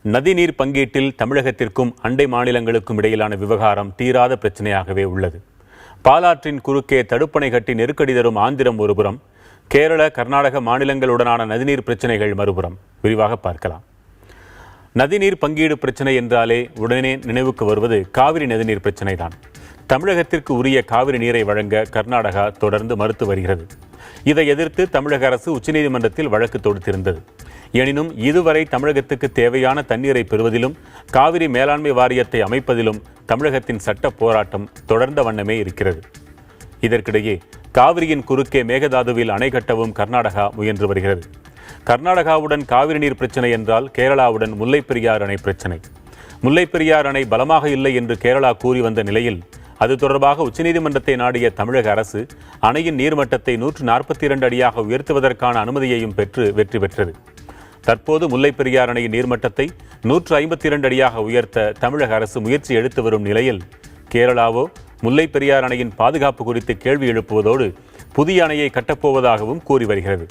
நதிநீர் பங்கீட்டில் தமிழகத்திற்கும் அண்டை மாநிலங்களுக்கும் இடையிலான விவகாரம் தீராத பிரச்சனையாகவே உள்ளது. பாலாற்றின் குறுக்கே தடுப்பணை கட்டி நெருக்கடி தரும் ஆந்திரம் ஒருபுறம், கேரள கர்நாடக மாநிலங்களுடனான நதிநீர் பிரச்சனைகள் மறுபுறம். விரிவாக பார்க்கலாம். நதிநீர் பங்கீடு பிரச்சனை என்றாலே உடனே நினைவுக்கு வருவது காவிரி நதிநீர் பிரச்சனை தான். தமிழகத்திற்கு உரிய காவிரி நீரை வழங்க கர்நாடகா தொடர்ந்து மறுத்து வருகிறது. இதை எதிர்த்து தமிழக அரசு உச்சநீதிமன்றத்தில் வழக்கு தொடுத்திருந்தது. எனினும் இதுவரை தமிழகத்துக்கு தேவையான தண்ணீரை பெறுவதிலும் காவிரி மேலாண்மை வாரியத்தை அமைப்பதிலும் தமிழகத்தின் சட்ட போராட்டம் தொடர்ந்த வண்ணமே இருக்கிறது. இதற்கிடையே காவிரியின் குறுக்கே மேகதாதுவில் அணை கட்டவும் கர்நாடகா முயன்று வருகிறது. கர்நாடகாவுடன் காவிரி நீர் பிரச்சனை என்றால் கேரளாவுடன் முல்லைப்பெரியாறு அணை பிரச்சனை. முல்லைப்பெரியாறு அணை பலமாக இல்லை என்று கேரளா கூறி வந்த நிலையில் அது தொடர்பாக உச்சநீதிமன்றத்தை நாடிய தமிழக அரசு அணையின் நீர்மட்டத்தை 142 அடியாக உயர்த்துவதற்கான அனுமதியையும் பெற்று வெற்றி பெற்றது. தற்போது முல்லைப்பெரியாறு அணையின் நீர்மட்டத்தை 152 அடியாக உயர்த்த தமிழக அரசு முயற்சி எடுத்து வரும் நிலையில் கேரளாவோ முல்லைப்பெரியாறு அணையின் பாதுகாப்பு குறித்து கேள்வி எழுப்புவதோடு புதிய அணையை கட்டப்போவதாகவும் கூறி வருகிறது.